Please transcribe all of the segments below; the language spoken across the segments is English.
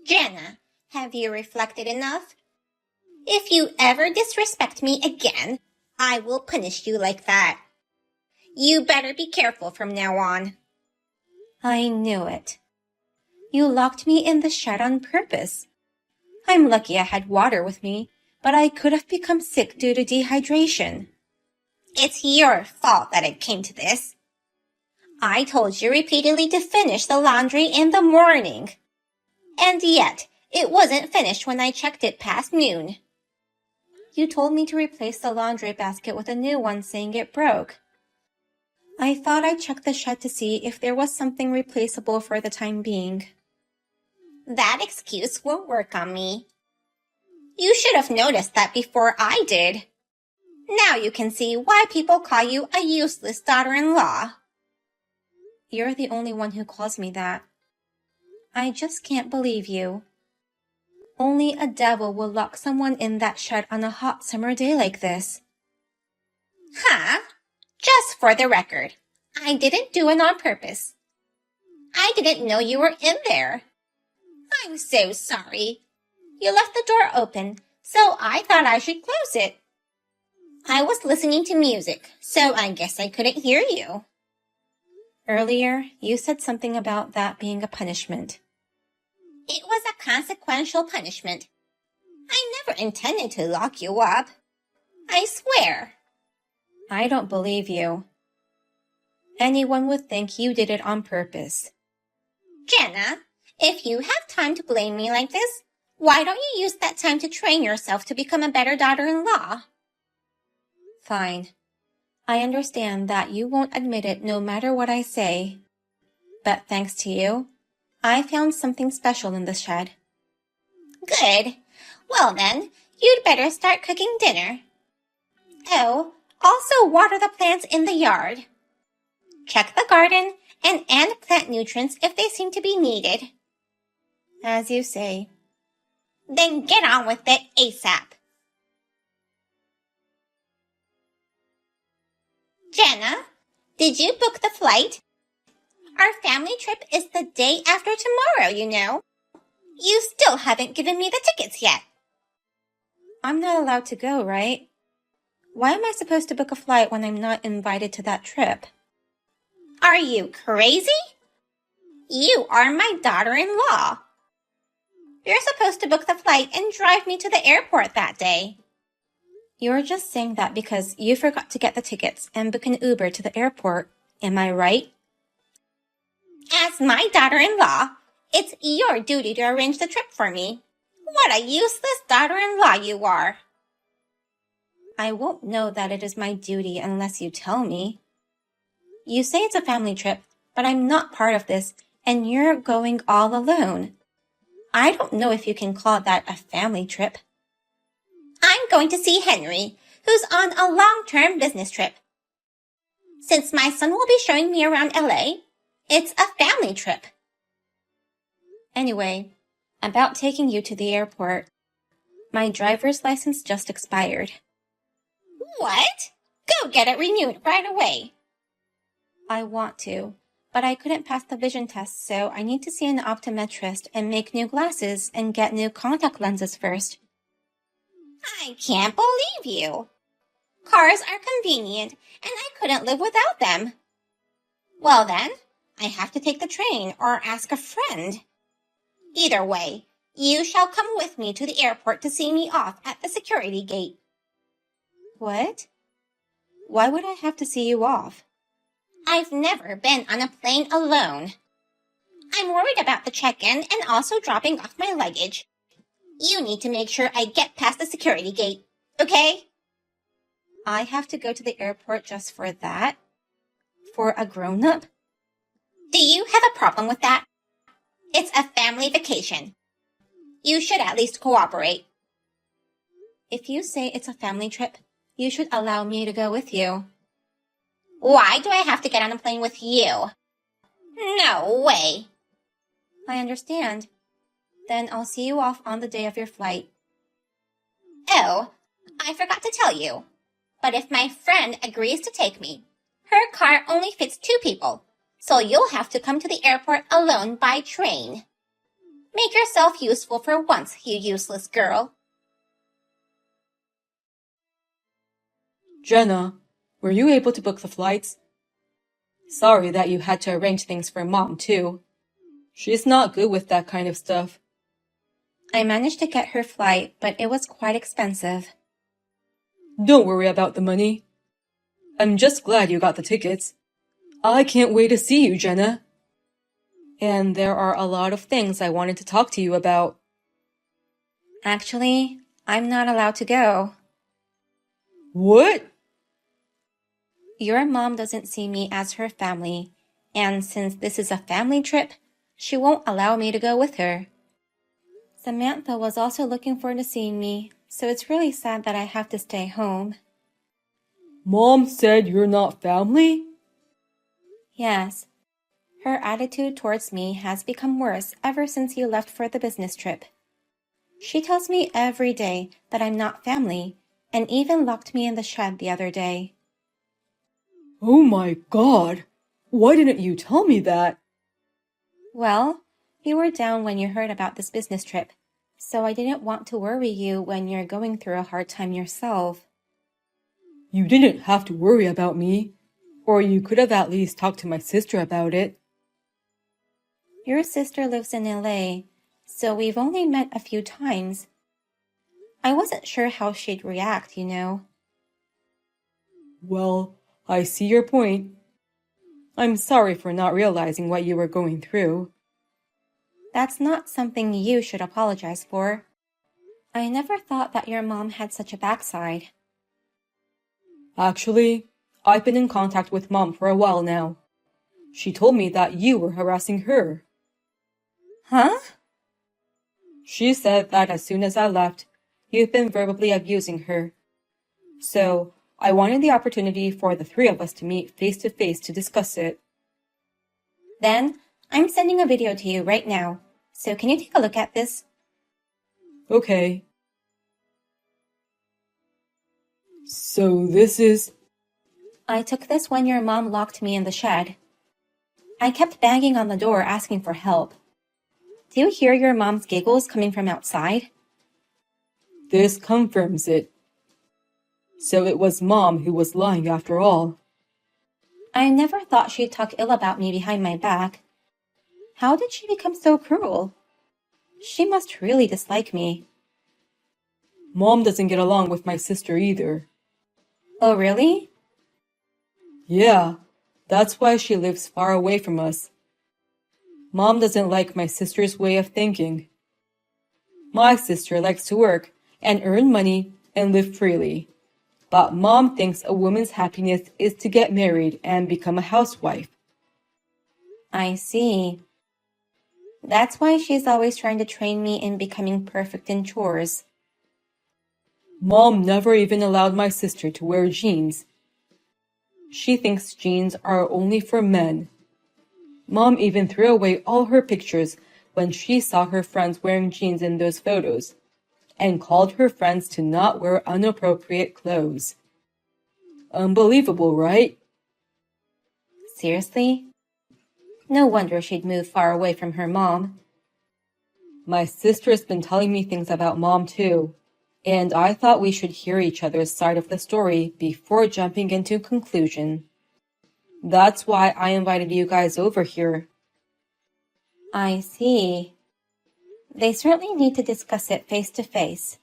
Jenna, have you reflected enough? If you ever disrespect me again, I will punish you like that. You better be careful from now on. I knew it. You locked me in the shed on purpose. I'm lucky I had water with me, but I could have become sick due to dehydration. It's your fault that it came to this. I told you repeatedly to finish the laundry in the morning. And yet, it wasn't finished when I checked it past noon. You told me to replace the laundry basket with a new one, saying it broke. I thought I'd check the shed to see if there was something replaceable for the time being. That excuse won't work on me. You should have noticed that before I did. Now you can see why people call you a useless daughter-in-law. You're the only one who calls me that. I just can't believe you. Only a devil will lock someone in that shed on a hot summer day like this. Huh? Just for the record, I didn't do it on purpose. I didn't know you were in there. I'm so sorry. You left the door open, so I thought I should close it. I was listening to music, so I guess I couldn't hear you. Earlier, you said something about that being a punishment. It was a consequential punishment. I never intended to lock you up. I swear. I don't believe you. Anyone would think you did it on purpose. Jenna, if you have time to blame me like this, why don't you use that time to train yourself to become a better daughter-in-law? Fine. I understand that you won't admit it no matter what I say. But thanks to you, I found something special in the shed. Good. Well then, you'd better start cooking dinner. Oh, also water the plants in the yard. Check the garden and plant nutrients if they seem to be needed. As you say. Then get on with it ASAP. Jenna, did you book the flight? Our family trip is the day after tomorrow, you know. You still haven't given me the tickets yet. I'm not allowed to go, right? Why am I supposed to book a flight when I'm not invited to that trip? Are you crazy? You are my daughter-in-law. You're supposed to book the flight and drive me to the airport that day. You're just saying that because you forgot to get the tickets and book an Uber to the airport. Am I right? As my daughter-in-law, it's your duty to arrange the trip for me. What a useless daughter-in-law you are. I won't know that it is my duty unless you tell me. You say it's a family trip, but I'm not part of this, and you're going all alone. I don't know if you can call that a family trip. I'm going to see Henry, who's on a long-term business trip. Since my son will be showing me around LA, it's a family trip. Anyway, about taking you to the airport. My driver's license just expired. What? Go get it renewed right away. I want to, but I couldn't pass the vision test, so I need to see an optometrist and make new glasses and get new contact lenses first. I can't believe you. Cars are convenient, and I couldn't live without them. Well then, I have to take the train or ask a friend. Either way, you shall come with me to the airport to see me off at the security gate. What? Why would I have to see you off? I've never been on a plane alone. I'm worried about the check-in and also dropping off my luggage. You need to make sure I get past the security gate, okay? I have to go to the airport just for that? For a grown-up? Do you have a problem with that? It's a family vacation. You should at least cooperate. If you say it's a family trip, you should allow me to go with you. Why do I have to get on a plane with you? No way. I understand. Then I'll see you off on the day of your flight. Oh, I forgot to tell you. But if my friend agrees to take me, her car only fits 2 people, so you'll have to come to the airport alone by train. Make yourself useful for once, you useless girl. Jenna, were you able to book the flights? Sorry that you had to arrange things for Mom, too. She's not good with that kind of stuff. I managed to get her flight, but it was quite expensive. Don't worry about the money. I'm just glad you got the tickets. I can't wait to see you, Jenna. And there are a lot of things I wanted to talk to you about. Actually, I'm not allowed to go. What? Your mom doesn't see me as her family, and since this is a family trip, she won't allow me to go with her. Samantha was also looking forward to seeing me, so it's really sad that I have to stay home. Mom said you're not family? Yes. Her attitude towards me has become worse ever since you left for the business trip. She tells me every day that I'm not family, and even locked me in the shed the other day. Oh my God! Why didn't you tell me that? Well, you were down when you heard about this business trip, so I didn't want to worry you when you're going through a hard time yourself. You didn't have to worry about me. Or you could have at least talked to my sister about it. Your sister lives in LA, so we've only met a few times. I wasn't sure how she'd react, you know. Well, I see your point. I'm sorry for not realizing what you were going through. That's not something you should apologize for. I never thought that your mom had such a backside. Actually, I've been in contact with Mom for a while now. She told me that you were harassing her. Huh? She said that as soon as I left, you've been verbally abusing her. So, I wanted the opportunity for the three of us to meet face to face to discuss it. Then, I'm sending a video to you right now, so can you take a look at this? Okay. So this is... I took this when your mom locked me in the shed. I kept banging on the door asking for help. Do you hear your mom's giggles coming from outside? This confirms it. So it was Mom who was lying after all. I never thought she'd talk ill about me behind my back. How did she become so cruel? She must really dislike me. Mom doesn't get along with my sister either. Oh, really? Yeah, that's why she lives far away from us. Mom doesn't like my sister's way of thinking. My sister likes to work and earn money and live freely. But Mom thinks a woman's happiness is to get married and become a housewife. I see. That's why she's always trying to train me in becoming perfect in chores. Mom never even allowed my sister to wear jeans. She thinks jeans are only for men. Mom even threw away all her pictures when she saw her friends wearing jeans in those photos, and called her friends to not wear inappropriate clothes. Unbelievable, right? Seriously? No wonder she'd move far away from her mom. My sister's been telling me things about Mom too, and I thought we should hear each other's side of the story before jumping into a conclusion. That's why I invited you guys over here. I see. They certainly need to discuss it face to face.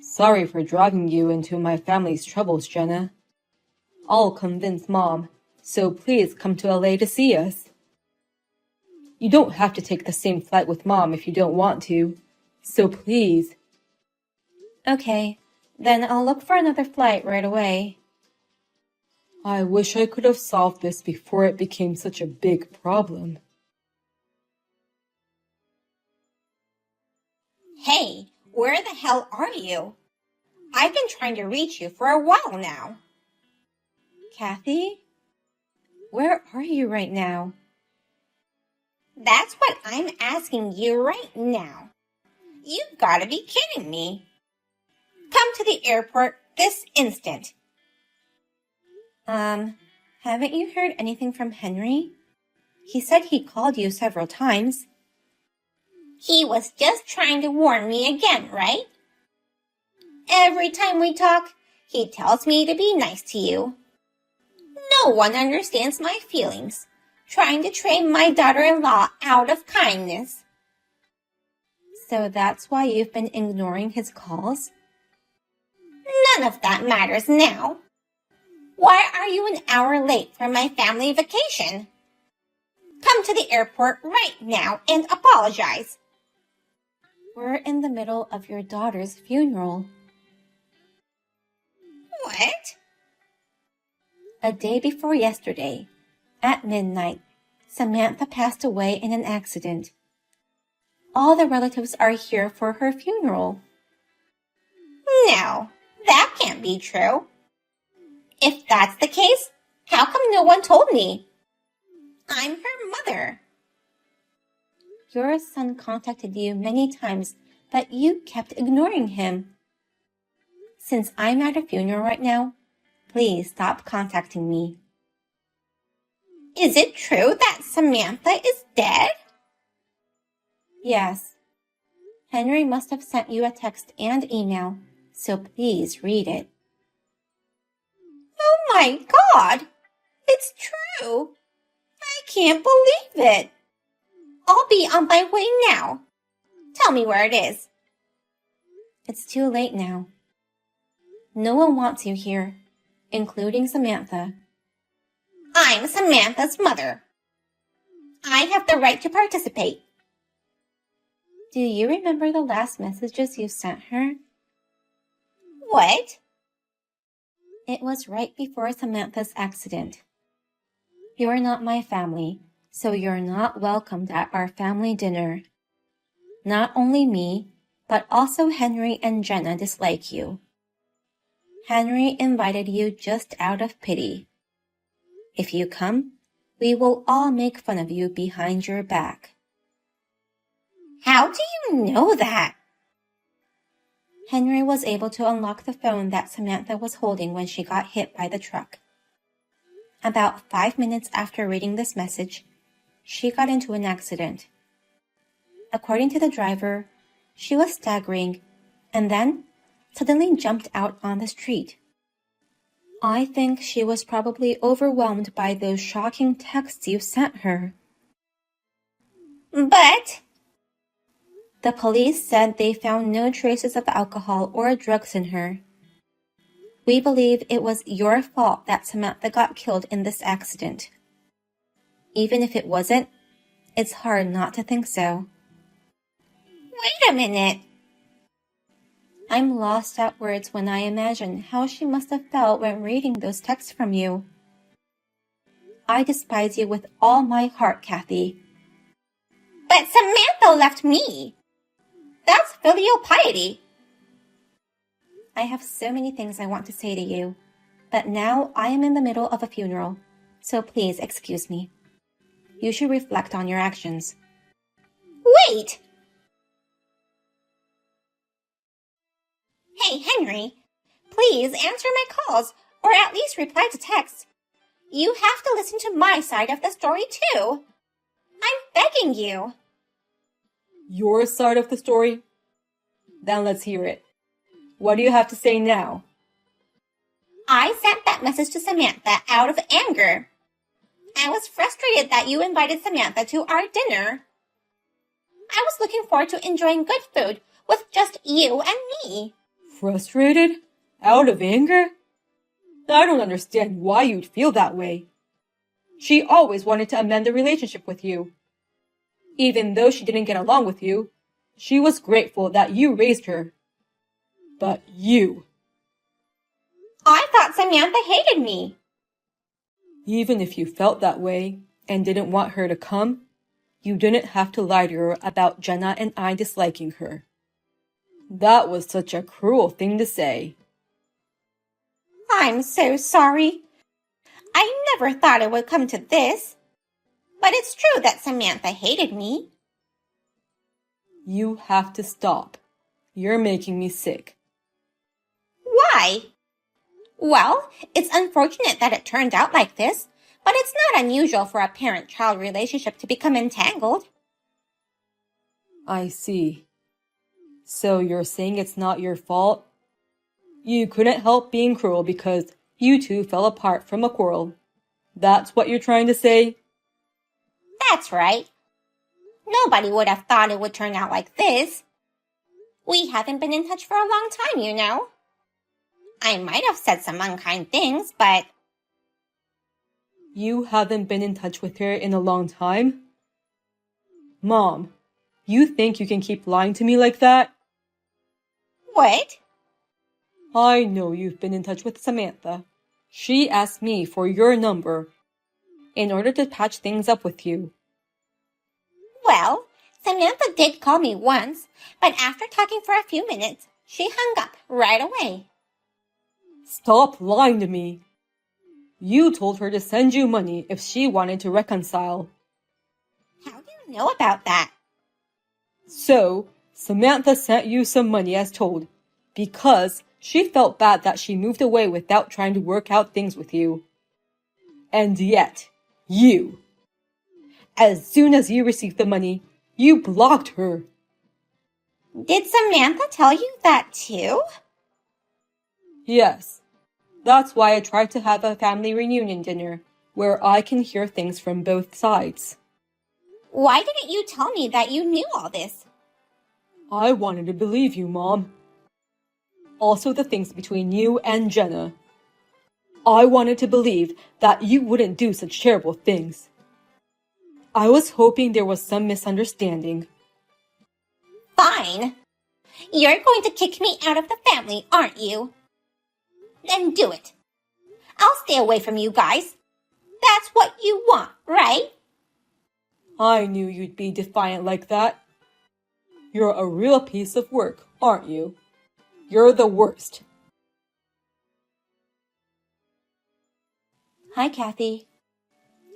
Sorry for dragging you into my family's troubles, Jenna. I'll convince Mom, so please come to LA to see us. You don't have to take the same flight with Mom if you don't want to, so please. Okay, then I'll look for another flight right away. I wish I could have solved this before it became such a big problem. Hey, where the hell are you? I've been trying to reach you for a while now. Kathy? Where are you right now? That's what I'm asking you right now. You've got to be kidding me. Come to the airport this instant. Haven't you heard anything from Henry? He said he called you several times. He was just trying to warn me again, right? Every time we talk, he tells me to be nice to you. No one understands my feelings, trying to train my daughter-in-law out of kindness. So that's why you've been ignoring his calls? None of that matters now. Why are you an hour late for my family vacation? Come to the airport right now and apologize. We're in the middle of your daughter's funeral. What? A day before yesterday, at midnight, Samantha passed away in an accident. All the relatives are here for her funeral. No, that can't be true. If that's the case, how come no one told me? I'm her mother. Your son contacted you many times, but you kept ignoring him. Since I'm at a funeral right now, please stop contacting me. Is it true that Samantha is dead? Yes. Henry must have sent you a text and email, so please read it. Oh my God! It's true! I can't believe it! I'll be on my way now. Tell me where it is. It's too late now. No one wants you here, including Samantha. I'm Samantha's mother. I have the right to participate. Do you remember the last messages you sent her? What? It was right before Samantha's accident. You're not my family, so you're not welcomed at our family dinner. Not only me, but also Henry and Jenna dislike you. Henry invited you just out of pity. If you come, we will all make fun of you behind your back. How do you know that? Henry was able to unlock the phone that Samantha was holding when she got hit by the truck. About 5 minutes after reading this message, she got into an accident. According to the driver, she was staggering and then suddenly jumped out on the street. I think she was probably overwhelmed by those shocking texts you sent her. But the police said they found no traces of alcohol or drugs in her. We believe it was your fault that Samantha got killed in this accident. Even if it wasn't, it's hard not to think so. Wait a minute. I'm lost at words when I imagine how she must have felt when reading those texts from you. I despise you with all my heart, Kathy. But Samantha left me. That's filial piety. I have so many things I want to say to you, but now I am in the middle of a funeral, so please excuse me. You should reflect on your actions. Wait! Hey, Henry, please answer my calls, or at least reply to texts. You have to listen to my side of the story, too. I'm begging you. Your side of the story? Then let's hear it. What do you have to say now? I sent that message to Samantha out of anger. I was frustrated that you invited Samantha to our dinner. I was looking forward to enjoying good food with just you and me. Frustrated? Out of anger? I don't understand why you'd feel that way. She always wanted to amend the relationship with you. Even though she didn't get along with you, she was grateful that you raised her. But you... I thought Samantha hated me. Even if you felt that way and didn't want her to come, you didn't have to lie to her about Jenna and I disliking her. That was such a cruel thing to say. I'm so sorry. I never thought it would come to this. But it's true that Samantha hated me. You have to stop. You're making me sick. Why? Well, it's unfortunate that it turned out like this, but it's not unusual for a parent-child relationship to become entangled. I see. So you're saying it's not your fault? You couldn't help being cruel because you two fell apart from a quarrel. That's what you're trying to say? That's right. Nobody would have thought it would turn out like this. We haven't been in touch for a long time, you know. I might have said some unkind things, but... You haven't been in touch with her in a long time? Mom, you think you can keep lying to me like that? What? I know you've been in touch with Samantha. She asked me for your number in order to patch things up with you. Well, Samantha did call me once, but after talking for a few minutes, she hung up right away. Stop lying to me. You told her to send you money if she wanted to reconcile. How do you know about that? So, Samantha sent you some money as told, because she felt bad that she moved away without trying to work out things with you. And yet, as soon as you received the money, you blocked her. Did Samantha tell you that too? Yes. That's why I tried to have a family reunion dinner, where I can hear things from both sides. Why didn't you tell me that you knew all this? I wanted to believe you, Mom. Also the things between you and Jenna. I wanted to believe that you wouldn't do such terrible things. I was hoping there was some misunderstanding. Fine. You're going to kick me out of the family, aren't you? Then do it. I'll stay away from you guys. That's what you want, right? I knew you'd be defiant like that. You're a real piece of work, aren't you? You're the worst. Hi, Kathy.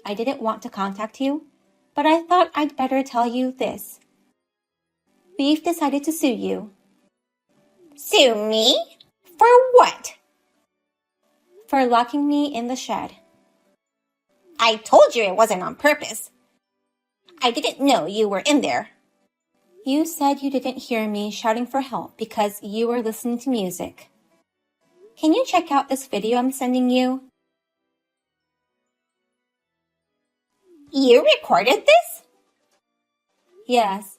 I didn't want to contact you, but I thought I'd better tell you this. We've decided to sue you. Sue me? For what? For locking me in the shed. I told you it wasn't on purpose. I didn't know you were in there. You said you didn't hear me shouting for help because you were listening to music. Can you check out this video I'm sending you? You recorded this? Yes.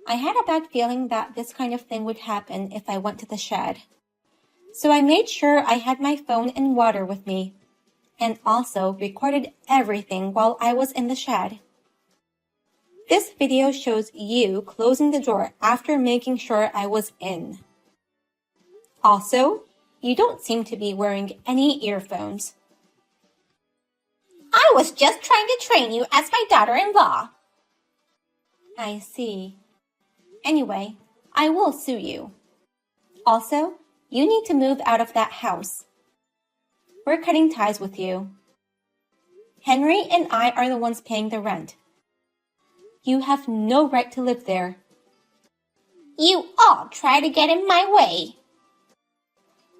I had a bad feeling that this kind of thing would happen if I went to the shed. So I made sure I had my phone and water with me, and also recorded everything while I was in the shed. This video shows you closing the door after making sure I was in. Also, you don't seem to be wearing any earphones. I was just trying to train you as my daughter-in-law. I see. Anyway, I will sue you. Also, you need to move out of that house. We're cutting ties with you. Henry and I are the ones paying the rent. You have no right to live there. You all try to get in my way.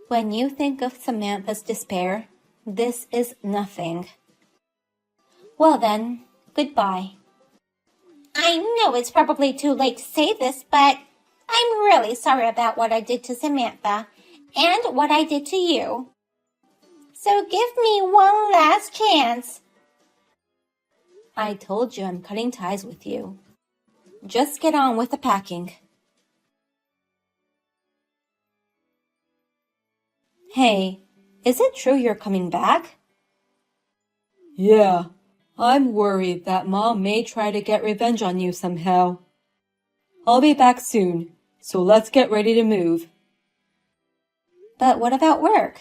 When you think of Samantha's despair, this is nothing. Well then, goodbye. I know it's probably too late to say this, but I'm really sorry about what I did to Samantha and what I did to you. So give me one last chance. I told you I'm cutting ties with you. Just get on with the packing. Hey, is it true you're coming back? Yeah, I'm worried that Mom may try to get revenge on you somehow. I'll be back soon, so let's get ready to move. But what about work?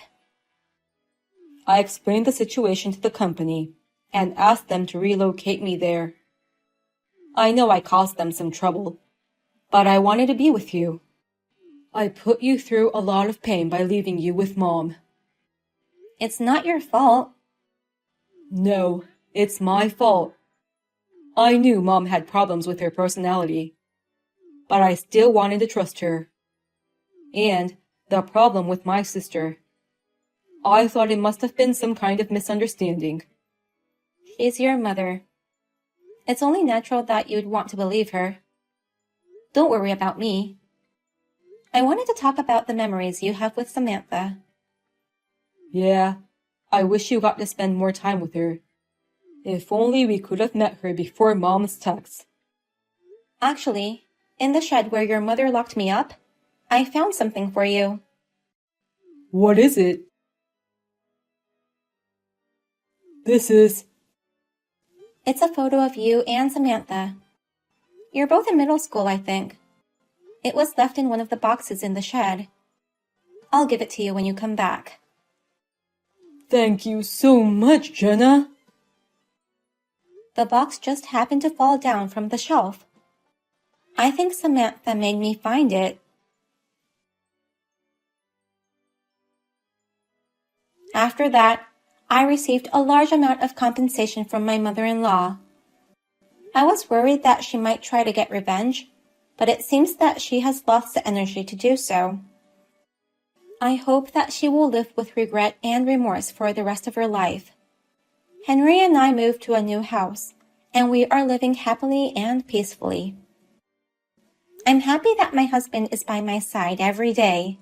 I explained the situation to the company and asked them to relocate me there. I know I caused them some trouble, but I wanted to be with you. I put you through a lot of pain by leaving you with Mom. It's not your fault. No, it's my fault. I knew Mom had problems with her personality, but I still wanted to trust her. And the problem with my sister. I thought it must have been some kind of misunderstanding. She's your mother. It's only natural that you'd want to believe her. Don't worry about me. I wanted to talk about the memories you have with Samantha. Yeah, I wish you got to spend more time with her. If only we could have met her before Mom's text. Actually, in the shed where your mother locked me up, I found something for you. What is it? It's a photo of you and Samantha. You're both in middle school, I think. It was left in one of the boxes in the shed. I'll give it to you when you come back. Thank you so much, Jenna. The box just happened to fall down from the shelf. I think Samantha made me find it. After that, I received a large amount of compensation from my mother-in-law. I was worried that she might try to get revenge, but it seems that she has lost the energy to do so. I hope that she will live with regret and remorse for the rest of her life. Henry and I moved to a new house, and we are living happily and peacefully. I'm happy that my husband is by my side every day.